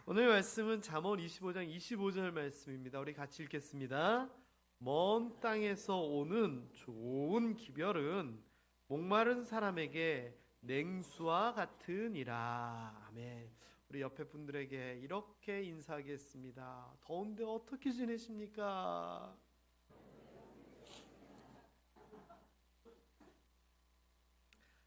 오늘 말씀은 잠언 25장 25절 말씀입니다. 우리 같이 읽겠습니다. 먼 땅에서 오는 좋은 기별은 목마른 사람에게 냉수와 같으니라. 아멘. 우리 옆에 분들에게 이렇게 인사하겠습니다. 더운데 어떻게 지내십니까?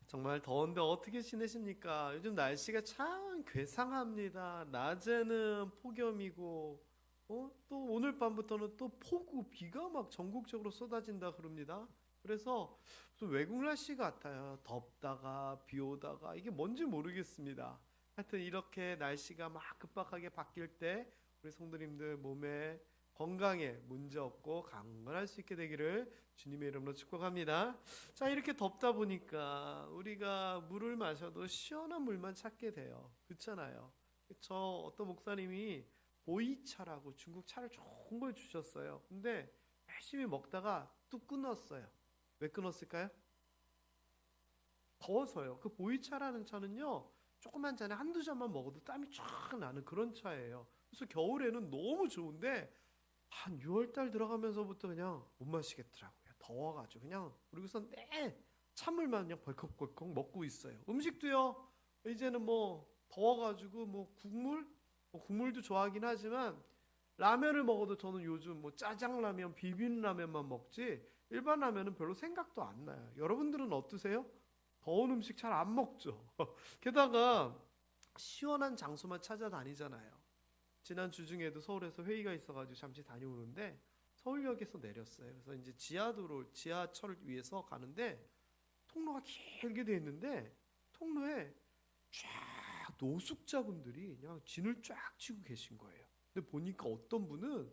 정말 더운데 어떻게 지내십니까? 요즘 날씨가 참 괴상합니다. 낮에는 폭염이고, 또 오늘 밤부터는 또 폭우, 비가 막 전국적으로 쏟아진다 그럽니다. 그래서 무슨 외국 날씨 같아요. 덥다가 비 오다가 이게 뭔지 모르겠습니다. 하여튼 이렇게 날씨가 막 급박하게 바뀔 때 우리 성도님들 몸에 건강에 문제 없고 강건할 수 있게 되기를 주님의 이름으로 축복합니다. 자, 이렇게 덥다 보니까 우리가 물을 마셔도 시원한 물만 찾게 돼요. 그렇잖아요. 저 어떤 목사님이 보이차라고 중국 차를 좋은 걸 주셨어요. 근데 열심히 먹다가 뚝 끊었어요. 왜 끊었을까요? 더워서요. 그 보이차라는 차는요, 조그만 잔에 한두 잔만 먹어도 땀이 쫙 나는 그런 차예요. 그래서 겨울에는 너무 좋은데 한 6월달 들어가면서부터 그냥 못 마시겠더라고요. 더워가지고 그냥 그리고선 찬물만 그냥 벌컥벌컥 먹고 있어요. 음식도요, 이제는 뭐 더워가지고 뭐 국물도 좋아하긴 하지만 라면을 먹어도 저는 요즘 뭐 짜장라면, 비빔라면만 먹지 일반 라면은 별로 생각도 안 나요. 여러분들은 어떠세요? 더운 음식 잘 안 먹죠. 게다가 시원한 장소만 찾아다니잖아요. 지난 주 중에도 서울에서 회의가 있어가지고 잠시 다녀오는데 서울역에서 내렸어요. 그래서 이제 지하철을 위해서 가는데 통로가 길게 돼 있는데 통로에 쫙 노숙자분들이 그냥 진을 쫙 치고 계신 거예요. 근데 보니까 어떤 분은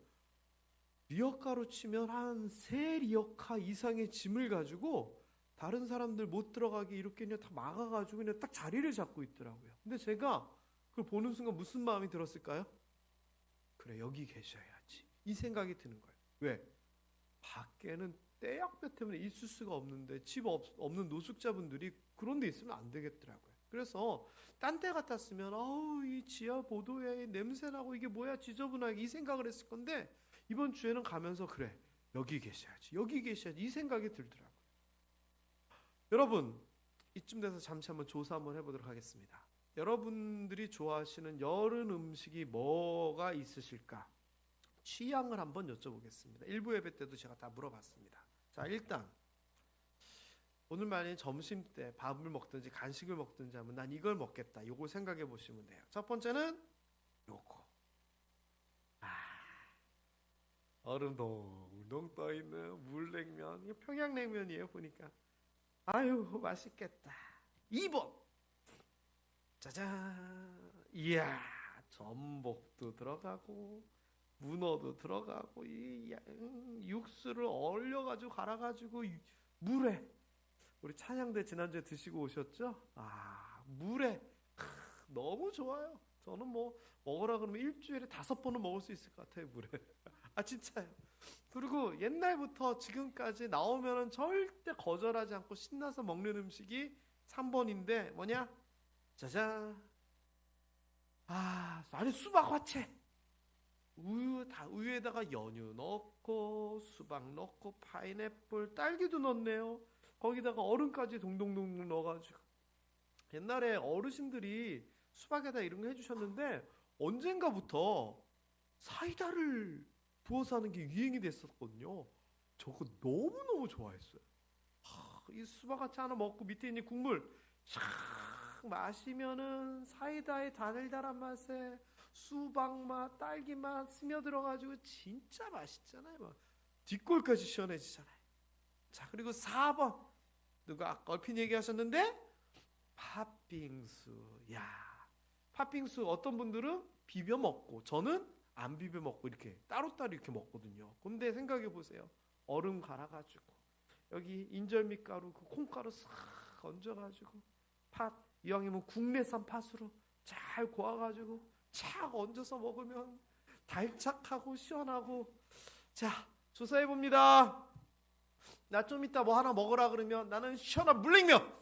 리어카로 치면 한 3리어카 이상의 짐을 가지고 다른 사람들 못 들어가게 이렇게 그냥 다 막아가지고 그냥 딱 자리를 잡고 있더라고요. 근데 제가 그걸 보는 순간 무슨 마음이 들었을까요? 그래, 여기 계셔야지. 이 생각이 드는 거예요. 왜? 밖에는 떼약볕 때문에 있을 수가 없는데 집 없는 노숙자분들이 그런 데 있으면 안 되겠더라고요. 그래서 딴 데 같았으면 이 지하 보도에 냄새나고 이게 뭐야 지저분하게 이 생각을 했을 건데 이번 주에는 가면서 그래, 여기 계셔야지. 여기 계셔야지. 이 생각이 들더라고요. 여러분, 이쯤 돼서 잠시 한번 조사 한번 해보도록 하겠습니다. 여러분들이 좋아하시는 여름 음식이 뭐가 있으실까? 취향을 한번 여쭤보겠습니다. 일부 예배 때도 제가 다 물어봤습니다. 자, 일단 오늘 만약에 점심 때 밥을 먹든지 간식을 먹든지 하면 난 이걸 먹겠다. 요걸 생각해 보시면 돼요. 첫 번째는 요거. 얼음 동동 떠있는 물냉면. 이거 평양냉면이에요 보니까. 아유, 맛있겠다. 2번. 짜잔. 이야, 전복도 들어가고 문어도 들어가고 이 육수를 얼려가지고 갈아가지고 물에, 우리 찬양대 지난주에 드시고 오셨죠? 물에 너무 좋아요. 저는 뭐 먹으라 그러면 일주일에 5번은 먹을 수 있을 것 같아요. 물에. 진짜요. 그리고 옛날부터 지금까지 나오면은 절대 거절하지 않고 신나서 먹는 음식이 3번인데 뭐냐? 짜잔. 아니, 수박 화채. 우유에다가 연유 넣고 수박 넣고 파인애플, 딸기도 넣네요. 거기다가 얼음까지 동동동 넣어가지고. 옛날에 어르신들이 수박에다 이런 거 해주셨는데 언젠가부터 사이다를 부어서 하는 게 유행이 됐었거든요. 저거 너무너무 좋아했어요. 이 수박같이 하나 먹고 밑에 있는 국물 샥 마시면은 사이다의 달달한 맛에 수박맛, 딸기맛 스며들어가지고 진짜 맛있잖아요. 막 뒷골까지 시원해지잖아요. 자, 그리고 4번 누가 아까 얼핏 얘기하셨는데 팥빙수. 팥빙수 어떤 분들은 비벼 먹고 저는 안 비벼 먹고 이렇게 따로따로 이렇게 먹거든요. 근데 생각해 보세요. 얼음 갈아가지고 여기 인절미가루, 그 콩가루 싹 얹어가지고 팥, 이왕이면 국내산 팥으로 잘 고아가지고 착 얹어서 먹으면 달짝하고 시원하고. 자, 조사해 봅니다. 나 좀 이따 뭐 하나 먹으라 그러면 나는 시원한 물냉면.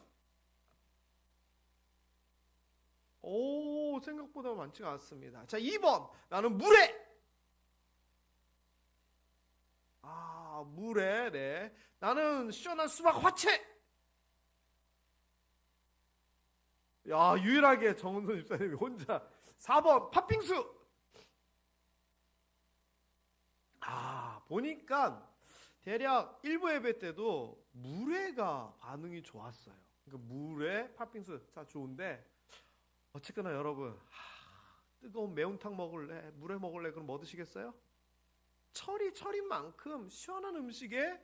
오, 생각보다 많지가 않습니다. 자, 2번. 나는 물에. 물에. 네. 나는 시원한 수박 화채. 야, 유일하게 정은선 집사님이 혼자. 4번 팥빙수. 보니까 대략 일부 예배 때도 물회가 반응이 좋았어요. 그러니까 물회, 팥빙수 자 좋은데 어쨌거나 여러분 뜨거운 매운탕 먹을래? 물회 먹을래? 그럼 뭐 드시겠어요? 철인 만큼 시원한 음식에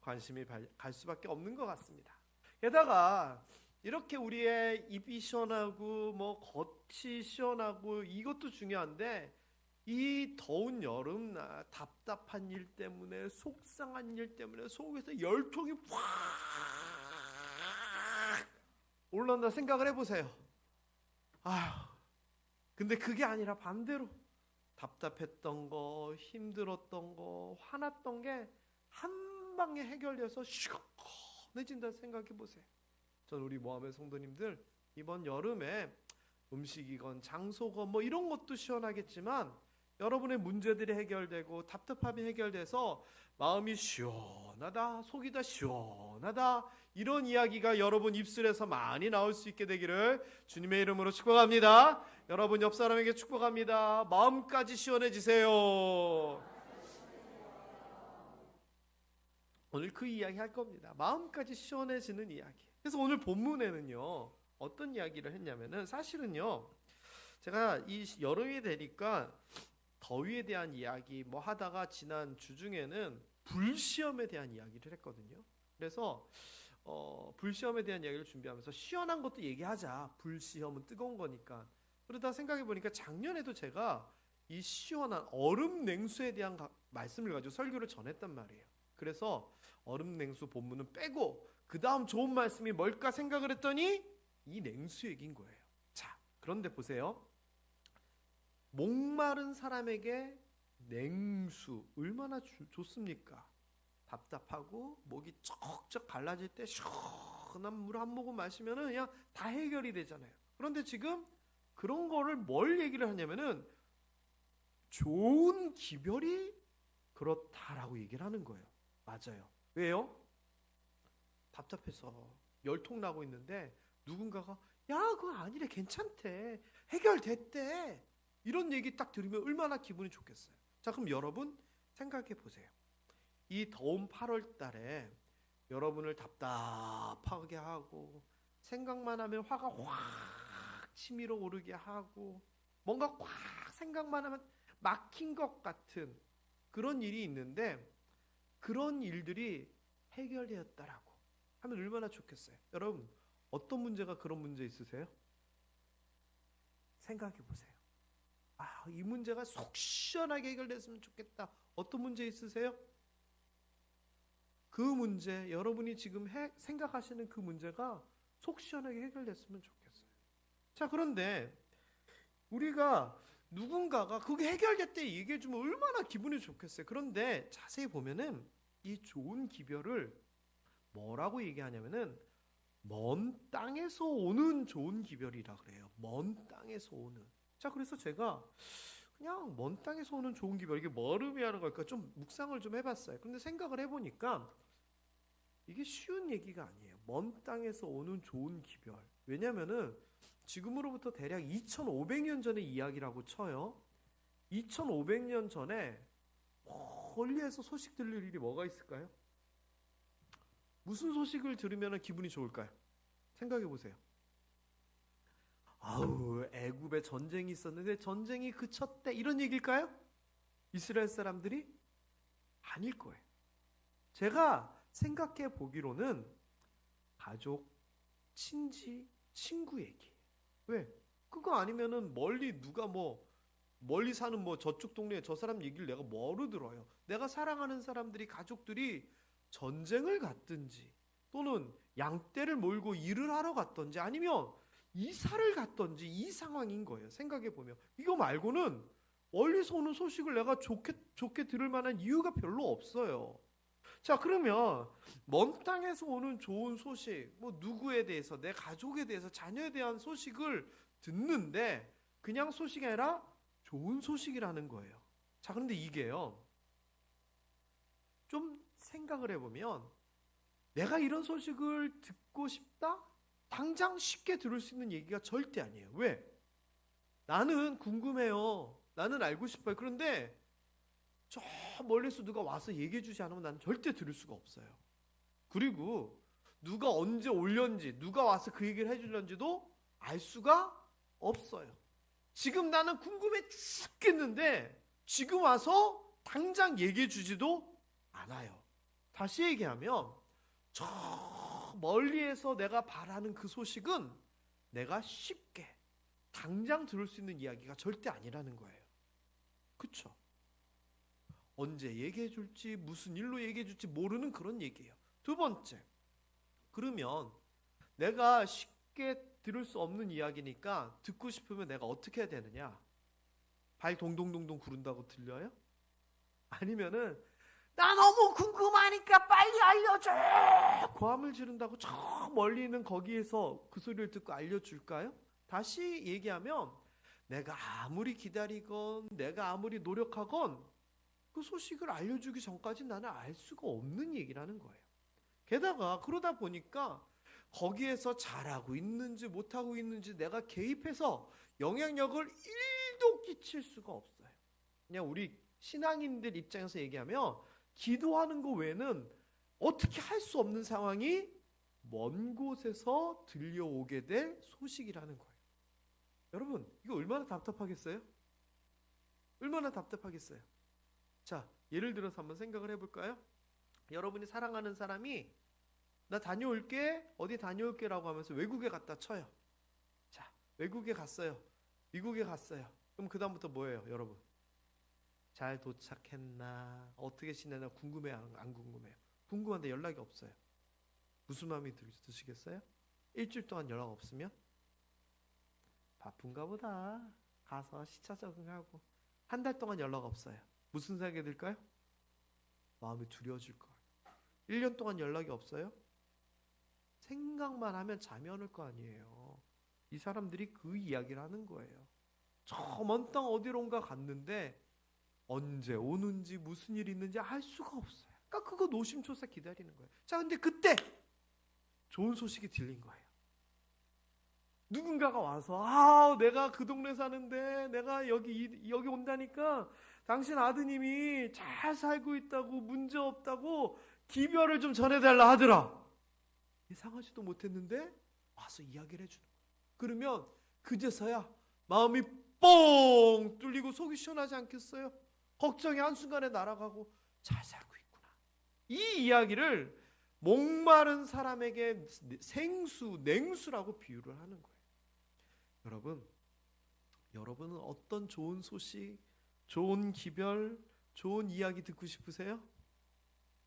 관심이 갈 수밖에 없는 것 같습니다. 게다가 이렇게 우리의 입이 시원하고 뭐 겉이 시원하고 이것도 중요한데 이 더운 여름날 답답한 일 때문에 속상한 일 때문에 속에서 열통이 확 올라온다 생각을 해보세요. 근데 그게 아니라 반대로 답답했던 거, 힘들었던 거, 화났던 게 한 방에 해결돼서 시원해진다 생각해 보세요. 전 우리 모함의 성도님들 이번 여름에 음식이건 장소건 뭐 이런 것도 시원하겠지만 여러분의 문제들이 해결되고 답답함이 해결돼서 마음이 시원하다, 속이 다 시원하다 이런 이야기가 여러분 입술에서 많이 나올 수 있게 되기를 주님의 이름으로 축복합니다. 여러분 옆 사람에게 축복합니다. 마음까지 시원해지세요. 오늘 그 이야기 할 겁니다. 마음까지 시원해지는 이야기. 그래서 오늘 본문에는요 어떤 이야기를 했냐면은 사실은요 제가 이 여름이 되니까 더위에 대한 이야기 뭐 하다가 지난 주중에는 불시험에 대한 이야기를 했거든요. 그래서 불시험에 대한 이야기를 준비하면서 시원한 것도 얘기하자. 불시험은 뜨거운 거니까. 그러다 생각해 보니까 작년에도 제가 이 시원한 얼음 냉수에 대한 말씀을 가지고 설교를 전했단 말이에요. 그래서 얼음 냉수 본문은 빼고 그 다음 좋은 말씀이 뭘까 생각을 했더니 이 냉수 얘기인 거예요. 자, 그런데 보세요. 목마른 사람에게 냉수 얼마나 좋습니까? 답답하고 목이 쩍쩍 갈라질 때 시원한 물 한 모금 마시면 그냥 다 해결이 되잖아요. 그런데 지금 그런 거를 뭘 얘기를 하냐면은 좋은 기별이 그렇다라고 얘기를 하는 거예요. 맞아요. 왜요? 답답해서 열통 나고 있는데 누군가가 야 그거 아니래 괜찮대 해결됐대 이런 얘기 딱 들으면 얼마나 기분이 좋겠어요. 자 그럼 여러분 생각해 보세요. 이 더운 8월 달에 여러분을 답답하게 하고 생각만 하면 화가 확 치밀어 오르게 하고 뭔가 확 생각만 하면 막힌 것 같은 그런 일이 있는데 그런 일들이 해결되었다라고 하면 얼마나 좋겠어요. 여러분 어떤 문제가 그런 문제 있으세요? 생각해 보세요. 이 문제가 속 시원하게 해결됐으면 좋겠다. 어떤 문제 있으세요? 그 문제 여러분이 지금 생각하시는 그 문제가 속 시원하게 해결됐으면 좋겠어요. 자 그런데 우리가 누군가가 그게 해결됐대 얘기해주면 얼마나 기분이 좋겠어요. 그런데 자세히 보면은 이 좋은 기별을 뭐라고 얘기하냐면은 먼 땅에서 오는 좋은 기별이라 그래요. 먼 땅에서 오는. 자 그래서 제가 그냥 먼 땅에서 오는 좋은 기별 이게 뭘 의미하는 걸까 좀 묵상을 좀 해봤어요. 그런데 생각을 해보니까 이게 쉬운 얘기가 아니에요. 먼 땅에서 오는 좋은 기별. 왜냐면은 지금으로부터 대략 2500년 전의 이야기라고 쳐요. 2500년 전에 멀리에서 소식 들릴 일이 뭐가 있을까요? 무슨 소식을 들으면 기분이 좋을까요? 생각해 보세요. 애굽에 전쟁이 있었는데 전쟁이 그쳤대 이런 얘기일까요? 이스라엘 사람들이? 아닐 거예요. 제가 생각해 보기로는 가족, 친지, 친구 얘기. 왜? 그거 아니면은 멀리 사는 저쪽 동네에 저 사람 얘기를 내가 뭐로 들어요? 내가 사랑하는 사람들이 가족들이 전쟁을 갔든지 또는 양떼를 몰고 일을 하러 갔든지 아니면 이사를 갔든지 이 상황인 거예요. 생각해 보면 이거 말고는 멀리서 오는 소식을 내가 좋게 들을 만한 이유가 별로 없어요. 자 그러면 먼 땅에서 오는 좋은 소식 누구에 대해서 내 가족에 대해서 자녀에 대한 소식을 듣는데 그냥 소식이 아니라 좋은 소식이라는 거예요. 자, 그런데 이게요, 좀 생각을 해보면 내가 이런 소식을 듣고 싶다? 당장 쉽게 들을 수 있는 얘기가 절대 아니에요. 왜? 나는 궁금해요. 나는 알고 싶어요. 그런데 저 멀리서 누가 와서 얘기해 주지 않으면 나는 절대 들을 수가 없어요. 그리고 누가 언제 올렸는지, 누가 와서 그 얘기를 해주려는지도 알 수가 없어요. 지금 나는 궁금해 죽겠는데 지금 와서 당장 얘기해 주지도 않아요. 다시 얘기하면 저 멀리에서 내가 바라는 그 소식은 내가 쉽게 당장 들을 수 있는 이야기가 절대 아니라는 거예요. 그쵸? 언제 얘기해 줄지, 무슨 일로 얘기해 줄지 모르는 그런 얘기예요. 두 번째, 그러면 내가 쉽게 들을 수 없는 이야기니까 듣고 싶으면 내가 어떻게 해야 되느냐? 발 동동동동 구른다고 들려요? 아니면은 나 너무 궁금하니까 빨리 알려줘! 고함을 지른다고 저 멀리 있는 거기에서 그 소리를 듣고 알려줄까요? 다시 얘기하면 내가 아무리 기다리건 내가 아무리 노력하건 그 소식을 알려주기 전까지 나는 알 수가 없는 얘기라는 거예요. 게다가 그러다 보니까 거기에서 잘하고 있는지 못하고 있는지 내가 개입해서 영향력을 1도 끼칠 수가 없어요. 그냥 우리 신앙인들 입장에서 얘기하면 기도하는 거 외에는 어떻게 할 수 없는 상황이 먼 곳에서 들려오게 될 소식이라는 거예요. 여러분, 이거 얼마나 답답하겠어요? 얼마나 답답하겠어요? 자, 예를 들어서 한번 생각을 해볼까요? 여러분이 사랑하는 사람이 나 다녀올게, 어디 다녀올게 라고 하면서 외국에 갔다 쳐요. 자, 외국에 갔어요. 미국에 갔어요. 그럼 그 다음부터 뭐예요, 여러분? 잘 도착했나? 어떻게 지내나 궁금해요? 안 궁금해요? 궁금한데 연락이 없어요. 무슨 마음이 드시겠어요? 일주일 동안 연락 없으면? 바쁜가 보다. 가서 시차 적응하고. 한 달 동안 연락 없어요. 무슨 생각이 들까요? 마음이 두려워질 거예요. 1년 동안 연락이 없어요? 생각만 하면 잠이 안 올 거 아니에요. 이 사람들이 그 이야기를 하는 거예요. 저 먼 땅 어디론가 갔는데 언제 오는지 무슨 일이 있는지 알 수가 없어요. 그러니까 그거 노심초사 기다리는 거예요. 자, 근데 그때 좋은 소식이 들린 거예요. 누군가가 와서 내가 그 동네 사는데 내가 여기 온다니까 당신 아드님이 잘 살고 있다고 문제 없다고 기별을 좀 전해달라 하더라. 예상하지도 못했는데 와서 이야기를 해주는 거예요. 그러면 그제서야 마음이 뻥 뚫리고 속이 시원하지 않겠어요? 걱정이 한순간에 날아가고 잘 살고 있구나. 이 이야기를 목마른 사람에게 생수, 냉수라고 비유를 하는 거예요. 여러분은 어떤 좋은 소식, 좋은 기별, 좋은 이야기 듣고 싶으세요?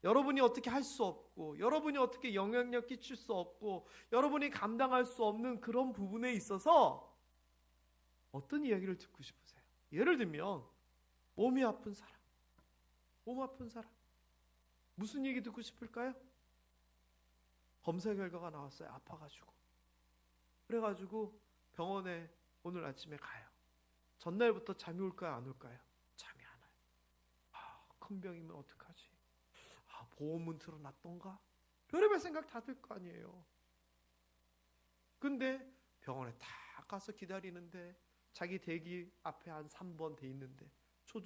여러분이 어떻게 할 수 없고, 여러분이 어떻게 영향력 끼칠 수 없고, 여러분이 감당할 수 없는 그런 부분에 있어서 어떤 이야기를 듣고 싶으세요? 예를 들면 몸이 아픈 사람, 몸 아픈 사람 무슨 얘기 듣고 싶을까요? 검사 결과가 나왔어요. 아파가지고. 그래가지고 병원에 오늘 아침에 가요. 전날부터 잠이 올까요? 안 올까요? 잠이 안 와요. 큰 병이면 어떡하지? 보험은 틀어놨던가? 별의별 생각 다 들 거 아니에요. 근데 병원에 다 가서 기다리는데 자기 대기 앞에 한 3번 돼 있는데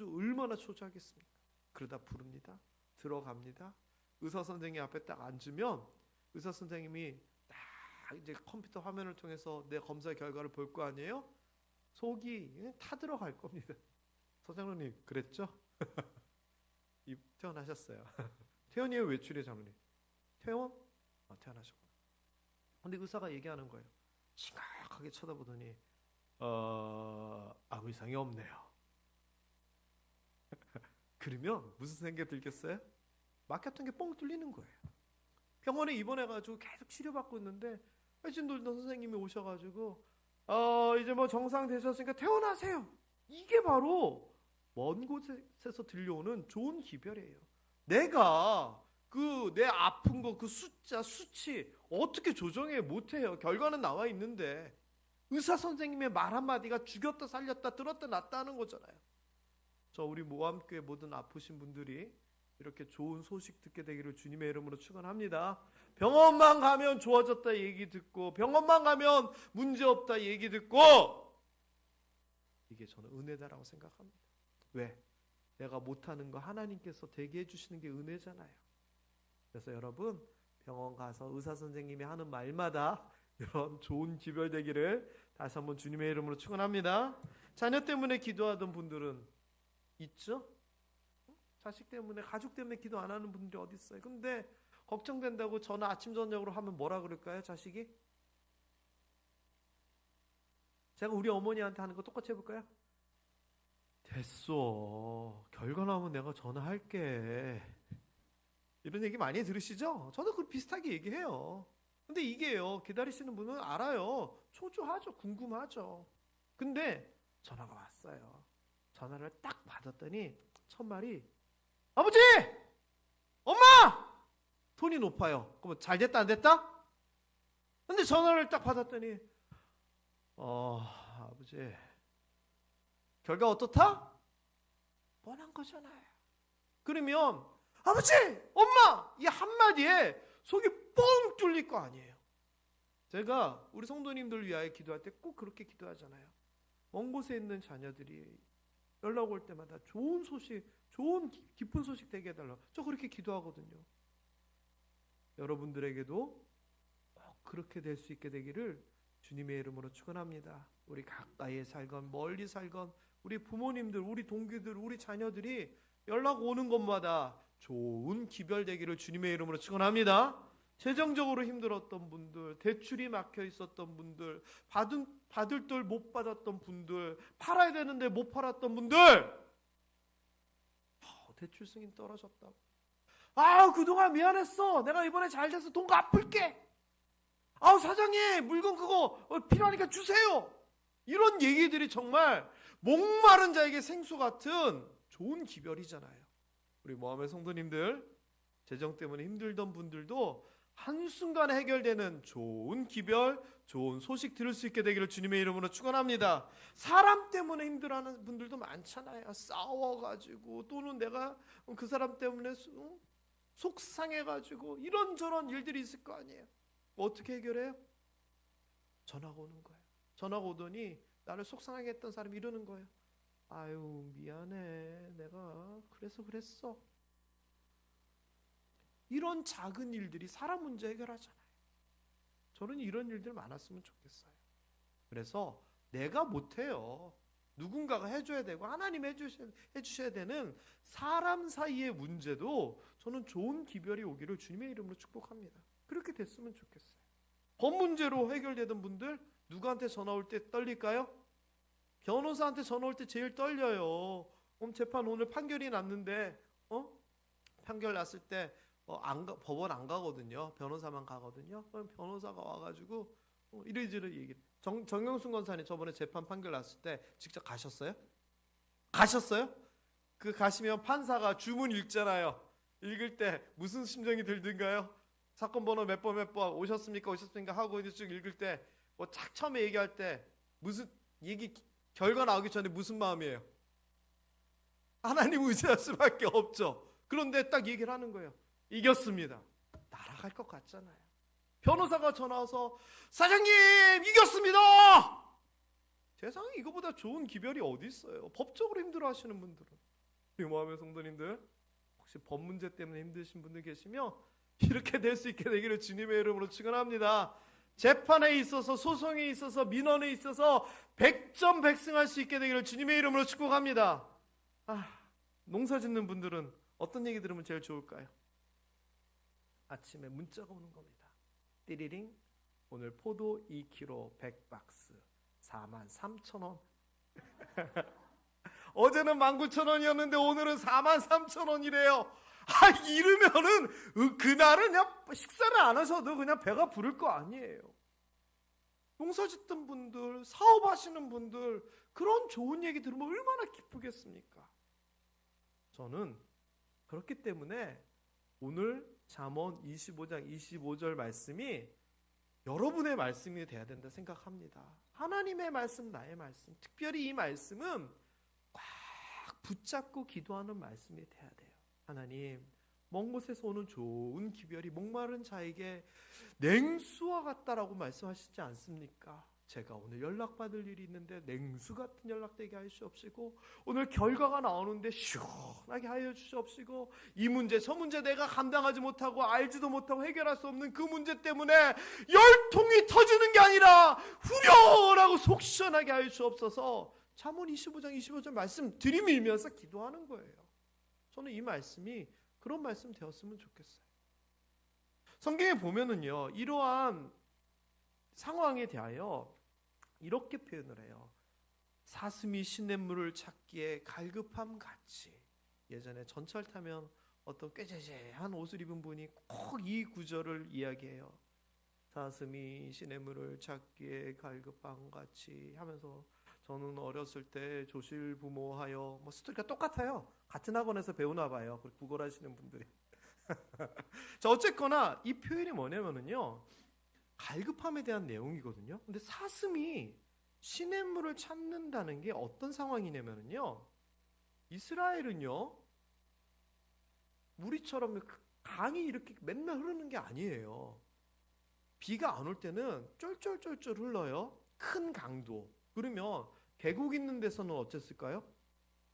얼마나 초조하겠습니까? 그러다 부릅니다. 들어갑니다. 의사 선생님 앞에 딱 앉으면 의사 선생님이 딱 이제 컴퓨터 화면을 통해서 내 검사 결과를 볼 거 아니에요? 속이 타들어갈 겁니다. 서장로님 그랬죠? 퇴원하셨어요. 퇴원이에요? 외출이에요, 장로님? 퇴원? 퇴원하셨구나. 근데 의사가 얘기하는 거예요. 심각하게 쳐다보더니 아무 이상이 없네요. 그러면 무슨 생각이 들겠어요? 막 같은 게 뻥 뚫리는 거예요. 병원에 입원해가지고 계속 치료받고 있는데 회진돌던 선생님이 오셔가지고 이제 뭐 정상 되셨으니까 퇴원하세요. 이게 바로 먼 곳에서 들려오는 좋은 기별이에요. 내가 내 아픈 거 그 숫자 수치 어떻게 조정해 못해요. 결과는 나와 있는데 의사 선생님의 말 한마디가 죽였다 살렸다 들었다 놨다 하는 거잖아요. 저 우리 모함교회 모든 아프신 분들이 이렇게 좋은 소식 듣게 되기를 주님의 이름으로 축원합니다. 병원만 가면 좋아졌다 얘기 듣고 병원만 가면 문제없다 얘기 듣고 이게 저는 은혜다라고 생각합니다. 왜? 내가 못하는 거 하나님께서 되게 해주시는 게 은혜잖아요. 그래서 여러분 병원 가서 의사 선생님이 하는 말마다 이런 좋은 기별 되기를 다시 한번 주님의 이름으로 축원합니다. 자녀 때문에 기도하던 분들은 있죠? 자식 때문에 가족 때문에 기도 안 하는 분들이 어디 있어요? 근데 걱정된다고 전화 아침 저녁으로 하면 뭐라 그럴까요? 자식이? 제가 우리 어머니한테 하는 거 똑같이 해볼까요? 됐어. 결과 나오면 내가 전화할게. 이런 얘기 많이 들으시죠? 저도 그 비슷하게 얘기해요. 근데 이게요, 기다리시는 분은 알아요. 초조하죠. 궁금하죠. 근데 전화가 왔어요. 전화를 딱 받았더니 첫 말이 아버지! 엄마! 톤이 높아요. 그럼 잘 됐다 안 됐다? 근데 전화를 딱 받았더니 아버지 결과 어떻다? 뻔한 거잖아요. 그러면 아버지! 엄마! 이 한마디에 속이 뻥 뚫릴 거 아니에요. 제가 우리 성도님들 위하여 기도할 때 꼭 그렇게 기도하잖아요. 먼 곳에 있는 자녀들이 연락 올 때마다 좋은 소식, 좋은 기쁜 소식 되게 해달라고 저 그렇게 기도하거든요. 여러분들에게도 꼭 그렇게 될 수 있게 되기를 주님의 이름으로 축원합니다. 우리 가까이에 살건 멀리 살건 우리 부모님들, 우리 동기들, 우리 자녀들이 연락 오는 것마다 좋은 기별 되기를 주님의 이름으로 축원합니다. 재정적으로 힘들었던 분들, 대출이 막혀 있었던 분들, 받을 돌 못 받았던 분들, 팔아야 되는데 못 팔았던 분들, 대출 승인 떨어졌다고. 그동안 미안했어. 내가 이번에 잘 돼서 돈 갚을게. 사장님 물건 그거 필요하니까 주세요. 이런 얘기들이 정말 목마른 자에게 생수 같은 좋은 기별이잖아요. 우리 모함의 성도님들, 재정 때문에 힘들던 분들도 한순간에 해결되는 좋은 기별, 좋은 소식 들을 수 있게 되기를 주님의 이름으로 축원합니다. 사람 때문에 힘들어하는 분들도 많잖아요. 싸워가지고 또는 내가 그 사람 때문에 속상해가지고 이런저런 일들이 있을 거 아니에요. 어떻게 해결해요? 전화가 오는 거예요. 전화가 오더니 나를 속상하게 했던 사람이 이러는 거예요. 아유 미안해. 내가 그래서 그랬어. 이런 작은 일들이 사람 문제 해결하잖아요. 저는 이런 일들 많았으면 좋겠어요. 그래서 내가 못해요. 누군가가 해줘야 되고 하나님 해주셔야 되는 사람 사이의 문제도 저는 좋은 기별이 오기를 주님의 이름으로 축복합니다. 그렇게 됐으면 좋겠어요. 법 문제로 해결되던 분들 누구한테 전화 올 때 떨릴까요? 변호사한테 전화 올 때 제일 떨려요. 재판 오늘 판결이 났는데 판결 났을 때 법원 안 가거든요. 변호사만 가거든요. 그럼 변호사가 와가지고 이래저래 얘기. 정영순 권사님 저번에 재판 판결 났을 때 직접 가셨어요? 가셨어요? 그 가시면 판사가 주문 읽잖아요. 읽을 때 무슨 심정이 들든가요? 사건 번호 몇 번 오셨습니까 하고 이제 쭉 읽을 때 착 처음에 얘기할 때 무슨 얘기 결과 나오기 전에 무슨 마음이에요? 하나님 의지할 수밖에 없죠. 그런데 딱 얘기를 하는 거예요. 이겼습니다. 날아갈 것 같잖아요. 변호사가 전화 와서 사장님 이겼습니다. 세상에 이거보다 좋은 기별이 어디 있어요? 법적으로 힘들어하시는 분들은. 우리 모함의 성도님들 혹시 법 문제 때문에 힘드신 분들 계시면 이렇게 될 수 있게 되기를 주님의 이름으로 축원합니다. 재판에 있어서 소송에 있어서 민원에 있어서 100점 100승할 수 있게 되기를 주님의 이름으로 축복합니다. 농사 짓는 분들은 어떤 얘기 들으면 제일 좋을까요? 아침에 문자가 오는 겁니다. 띠리링 오늘 포도 2kg 100박스 43,000원. 어제는 19,000원이었는데 오늘은 43,000원이래요. 이러면은 그날은 그냥 식사를 안 하셔도 그냥 배가 부를 거 아니에요. 농사 짓던 분들, 사업하시는 분들 그런 좋은 얘기 들으면 얼마나 기쁘겠습니까? 저는 그렇기 때문에 오늘 잠언 25장 25절 말씀이 여러분의 말씀이 돼야 된다 생각합니다. 하나님의 말씀, 나의 말씀, 특별히 이 말씀은 꽉 붙잡고 기도하는 말씀이 돼야 돼요. 하나님, 먼 곳에서 오는 좋은 기별이 목마른 자에게 냉수와 같다라고 말씀하시지 않습니까? 제가 오늘 연락받을 일이 있는데 냉수 같은 연락되게 하여 주옵시고, 오늘 결과가 나오는데 시원하게 하여 주옵시고, 이 문제 저 문제 내가 감당하지 못하고 알지도 못하고 해결할 수 없는 그 문제 때문에 열통이 터지는 게 아니라 후련하고 속 시원하게 하여 주옵소서. 잠언 25장 말씀 들이밀면서 기도하는 거예요. 저는 이 말씀이 그런 말씀 되었으면 좋겠어요. 성경에 보면은요, 이러한 상황에 대하여 이렇게 표현을 해요. 사슴이 시냇물을 찾기에 갈급함 같이. 예전에 전철 타면 어떤 꾀재재한 옷을 입은 분이 꼭 이 구절을 이야기해요. 사슴이 시냇물을 찾기에 갈급함 같이 하면서, 저는 어렸을 때 조실부모하여, 스토리가 똑같아요. 같은 학원에서 배우나 봐요. 구걸하시는 분들이. 자, 어쨌거나 이 표현이 뭐냐면은요, 갈급함에 대한 내용이거든요. 근데 사슴이 시냇물을 찾는다는 게 어떤 상황이냐면요, 이스라엘은요, 우리처럼 강이 이렇게 맨날 흐르는 게 아니에요. 비가 안 올 때는 쫄쫄쫄쫄 흘러요. 큰 강도. 그러면 계곡 있는 데서는 어땠을까요?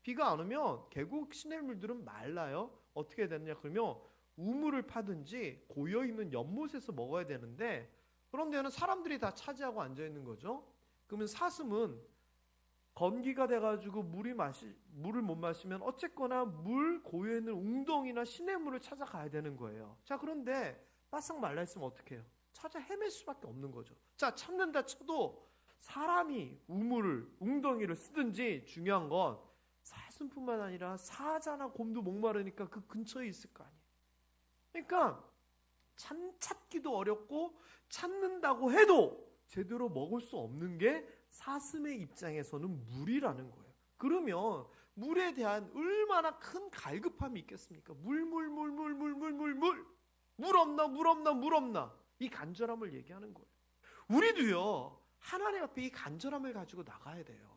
비가 안 오면 계곡 시냇물들은 말라요. 어떻게 해야 되느냐 그러면 우물을 파든지 고여있는 연못에서 먹어야 되는데, 그런 데는 사람들이 다 차지하고 앉아있는 거죠. 그러면 사슴은 건기가 돼가지고 물을 못 마시면 어쨌거나 물 고여있는 웅덩이나 시냇물을 찾아가야 되는 거예요. 자, 그런데 바싹 말라있으면 어떻게 해요? 찾아 헤맬 수밖에 없는 거죠. 자, 찾는다 쳐도 사람이 우물을, 웅덩이를 쓰든지, 중요한 건 사슴뿐만 아니라 사자나 곰도 목마르니까 그 근처에 있을 거 아니에요. 그러니까 찾기도 어렵고 찾는다고 해도 제대로 먹을 수 없는 게 사슴의 입장에서는 물이라는 거예요. 그러면 물에 대한 얼마나 큰 갈급함이 있겠습니까? 물 없나 이 간절함을 얘기하는 거예요. 우리도요, 하나님 앞에 이 간절함을 가지고 나가야 돼요.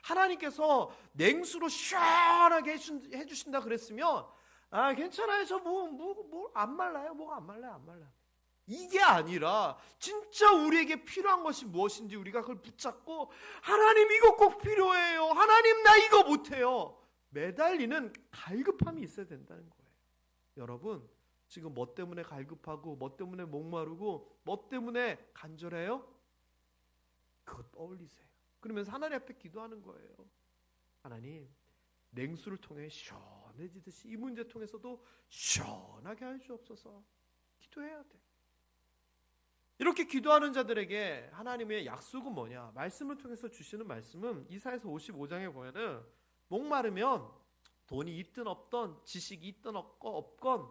하나님께서 냉수로 시원하게 해주신다 그랬으면, 아, 괜찮아요. 저 안 말라요. 뭐가 안 말라요. 이게 아니라 진짜 우리에게 필요한 것이 무엇인지 우리가 그걸 붙잡고, 하나님 이거 꼭 필요해요. 하나님 나 이거 못해요. 매달리는 갈급함이 있어야 된다는 거예요. 여러분, 지금 뭐 때문에 갈급하고, 뭐 때문에 목마르고, 뭐 때문에 간절해요? 그거 떠올리세요. 그러면서 하나님 앞에 기도하는 거예요. 하나님, 냉수를 통해 시원해지듯이 이 문제 통해서도 시원하게 할 수 없어서 기도해야 돼. 이렇게 기도하는 자들에게 하나님의 약속은 뭐냐? 말씀을 통해서 주시는 말씀은 이사야서 55장에 보면은, 목마르면 돈이 있든 없든, 지식이 있든 없건,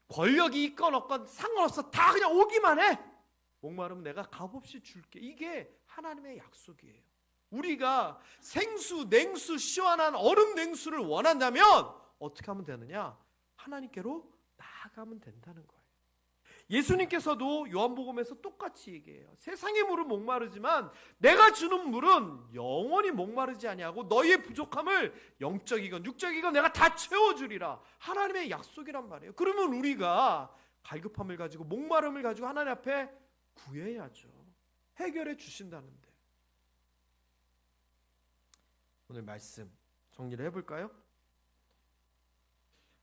권력이 있건 없건 상관없어. 다 그냥 오기만 해. 목마르면 내가 값없이 줄게. 이게 하나님의 약속이에요. 우리가 생수, 냉수, 시원한 얼음 냉수를 원한다면 어떻게 하면 되느냐? 하나님께로 나아가면 된다는 거예요. 예수님께서도 요한복음에서 똑같이 얘기해요. 세상의 물은 목마르지만 내가 주는 물은 영원히 목마르지 아니하고 너희의 부족함을 영적이건 육적이건 내가 다 채워주리라. 하나님의 약속이란 말이에요. 그러면 우리가 갈급함을 가지고 목마름을 가지고 하나님 앞에 구해야죠. 해결해 주신다는데. 오늘 말씀 정리를 해볼까요?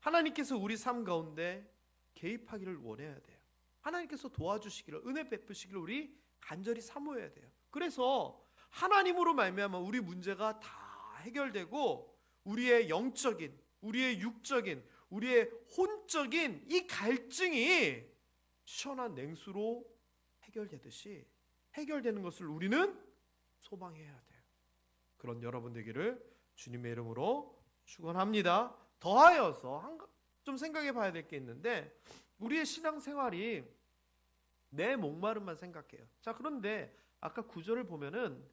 하나님께서 우리 삶 가운데 개입하기를 원해야 돼요. 하나님께서 도와주시기를, 은혜 베푸시기를 우리 간절히 사모해야 돼요. 그래서 하나님으로 말미암아 우리 문제가 다 해결되고, 우리의 영적인, 우리의 육적인, 우리의 혼적인 이 갈증이 시원한 냉수로 해결되듯이 해결되는 것을 우리는 소망해야 돼요. 그런 여러분 되기를 주님의 이름으로 축원합니다. 더하여서 좀 생각해 봐야 될 게 있는데, 우리의 신앙생활이 내 목마름만 생각해요. 자, 그런데 아까 구절을 보면은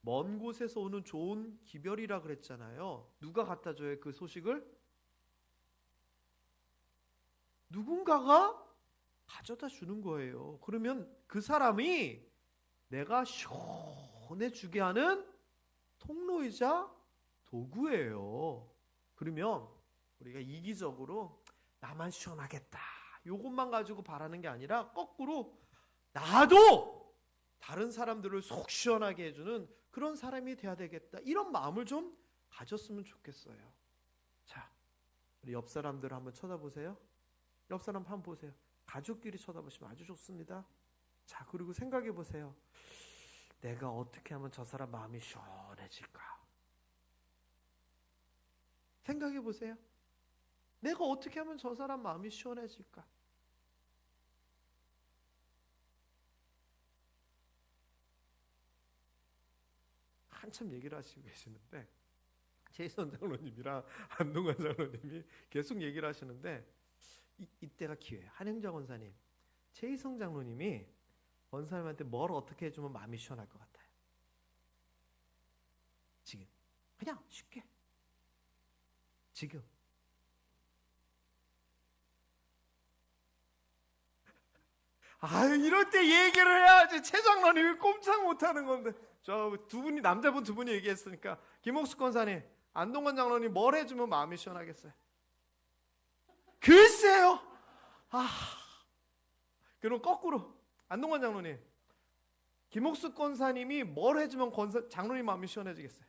먼 곳에서 오는 좋은 기별이라 그랬잖아요. 누가 갖다 줘요? 그 소식을? 누군가가 가져다 주는 거예요. 그러면 그 사람이 내가 시원해지게 하는 통로이자 도구예요. 그러면 우리가 이기적으로 나만 시원하겠다, 요것만 가지고 바라는 게 아니라 거꾸로 나도 다른 사람들을 속 시원하게 해주는 그런 사람이 돼야 되겠다, 이런 마음을 좀 가졌으면 좋겠어요. 자, 우리 옆 사람들을 한번 쳐다보세요. 옆 사람 한번 보세요. 가족끼리 쳐다보시면 아주 좋습니다. 자, 그리고 생각해 보세요. 내가 어떻게 하면 저 사람 마음이 시원해질까? 생각해 보세요. 내가 어떻게 하면 저 사람 마음이 시원해질까? 한참 얘기를 하시고 계시는데, 최희선 장로님이랑 안동관 장로님이 계속 얘기를 하시는데, 이때가 기회예요. 한행정 원사님, 최희성 장로님이 원사님한테 뭘 어떻게 해주면 마음이 시원할 것 같아요? 지금 그냥 쉽게 지금 이럴 때 얘기를 해야지. 최 장로님이 꼼짝 못하는 건데. 저 두 분이, 남자분 두 분이 얘기했으니까, 김옥수 권사님, 안동관 장로님 뭘 해주면 마음이 시원하겠어요? 글쎄요. 그럼 거꾸로 안동관 장로님, 김옥수 권사님이 뭘 해주면 장로님 마음이 시원해지겠어요?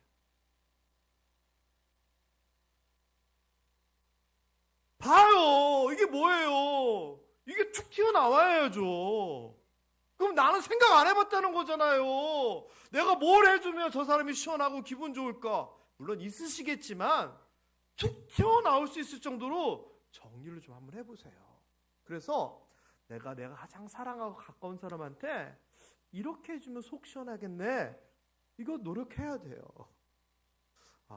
봐요, 이게 뭐예요? 이게 툭 튀어나와야죠. 그럼 나는 생각 안 해봤다는 거잖아요. 내가 뭘 해주면 저 사람이 시원하고 기분 좋을까? 물론 있으시겠지만 툭 튀어나올 수 있을 정도로 정리를 좀 한번 해보세요. 그래서 내가 가장 사랑하고 가까운 사람한테 이렇게 해주면 속 시원하겠네, 이거 노력해야 돼요.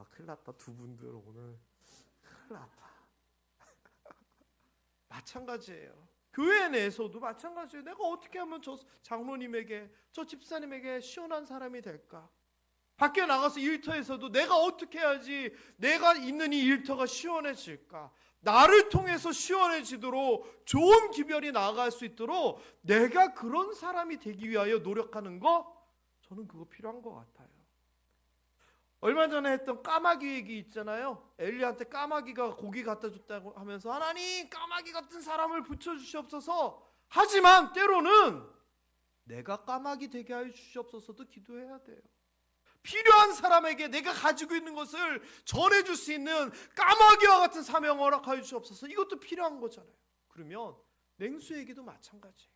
큰일 났다. 두 분들 오늘 큰일 났다. 마찬가지예요. 교회 내에서도 마찬가지예요. 내가 어떻게 하면 저 장로님에게, 저 집사님에게 시원한 사람이 될까? 밖에 나가서 일터에서도 내가 어떻게 해야지 내가 있는 이 일터가 시원해질까? 나를 통해서 시원해지도록, 좋은 기별이 나아갈 수 있도록 내가 그런 사람이 되기 위하여 노력하는 거, 저는 그거 필요한 것 같아요. 얼마 전에 했던 까마귀 얘기 있잖아요. 엘리한테 까마귀가 고기 갖다 줬다고 하면서, 하나님 까마귀 같은 사람을 붙여주시옵소서. 하지만 때로는 내가 까마귀 되게 하여 주시옵소서도 기도해야 돼요. 필요한 사람에게 내가 가지고 있는 것을 전해줄 수 있는 까마귀와 같은 사명을 허락하여 주시옵소서, 이것도 필요한 거잖아요. 그러면 냉수 얘기도 마찬가지예요.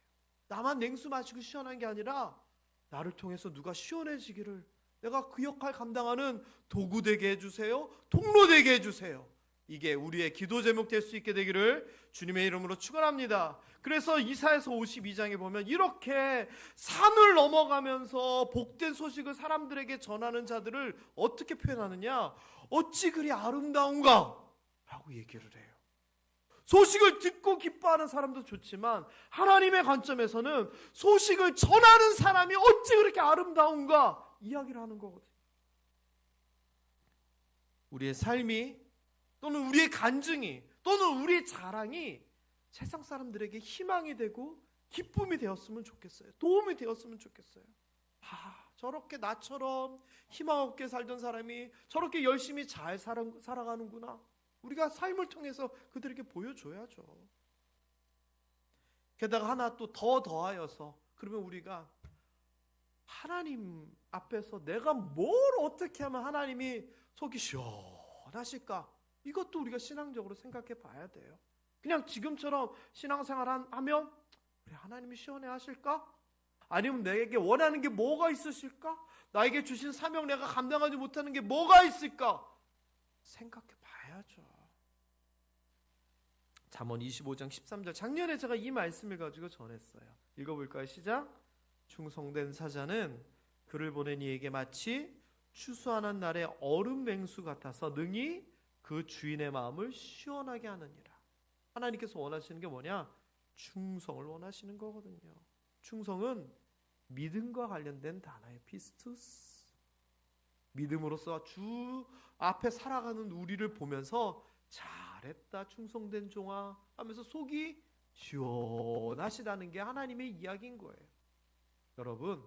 나만 냉수 마시고 시원한 게 아니라 나를 통해서 누가 시원해지기를, 내가 그 역할 감당하는 도구 되게 해주세요. 통로 되게 해주세요. 이게 우리의 기도 제목 될 수 있게 되기를 주님의 이름으로 축원합니다. 그래서 이사야서 52장에 보면 이렇게 산을 넘어가면서 복된 소식을 사람들에게 전하는 자들을 어떻게 표현하느냐? 어찌 그리 아름다운가? 라고 얘기를 해요. 소식을 듣고 기뻐하는 사람도 좋지만 하나님의 관점에서는 소식을 전하는 사람이 어찌 그렇게 아름다운가? 이야기를 하는 거거든요. 우리의 삶이, 또는 우리의 간증이, 또는 우리의 자랑이 세상 사람들에게 희망이 되고 기쁨이 되었으면 좋겠어요. 도움이 되었으면 좋겠어요. 저렇게 나처럼 희망 없게 살던 사람이 저렇게 열심히 잘 살아가는구나. 우리가 삶을 통해서 그들에게 보여줘야죠. 게다가 하나 또 더하여서, 그러면 우리가 하나님 앞에서 내가 뭘 어떻게 하면 하나님이 속이 시원하실까? 이것도 우리가 신앙적으로 생각해 봐야 돼요. 그냥 지금처럼 신앙생활 하면 우리 하나님이 시원해 하실까? 아니면 내게 원하는 게 뭐가 있으실까? 나에게 주신 사명 내가 감당하지 못하는 게 뭐가 있을까? 생각해 봐야죠. 잠언 25장 13절, 작년에 제가 이 말씀을 가지고 전했어요. 읽어볼까요? 시작. 충성된 사자는 그를 보낸 이에게 마치 추수하는 날의 얼음 냉수 같아서 능히 그 주인의 마음을 시원하게 하느니라. 하나님께서 원하시는 게 뭐냐? 충성을 원하시는 거거든요. 충성은 믿음과 관련된 단어예요. 피스투스. 믿음으로써 주 앞에 살아가는 우리를 보면서 잘했다 충성된 종아 하면서 속이 시원하시다는 게 하나님의 이야기인 거예요. 여러분,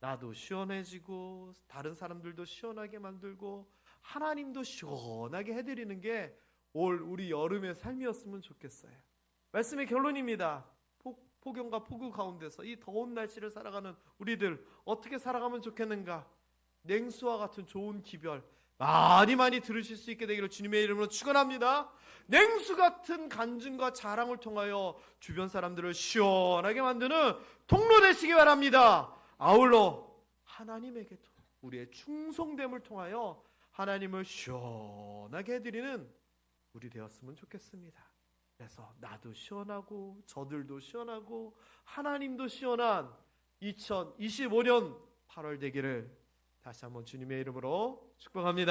나도 시원해지고 다른 사람들도 시원하게 만들고 하나님도 시원하게 해드리는 게 올 우리 여름의 삶이었으면 좋겠어요. 말씀의 결론입니다. 폭염과 폭우 가운데서 이 더운 날씨를 살아가는 우리들 어떻게 살아가면 좋겠는가? 냉수와 같은 좋은 기별 많이 들으실 수 있게 되기를 주님의 이름으로 축원합니다. 냉수 같은 간증과 자랑을 통하여 주변 사람들을 시원하게 만드는 통로 되시기 바랍니다. 아울러 하나님에게도 우리의 충성됨을 통하여 하나님을 시원하게 해드리는 우리 되었으면 좋겠습니다. 그래서 나도 시원하고 저들도 시원하고 하나님도 시원한 2025년 8월 되기를 다시 한번 주님의 이름으로 축복합니다.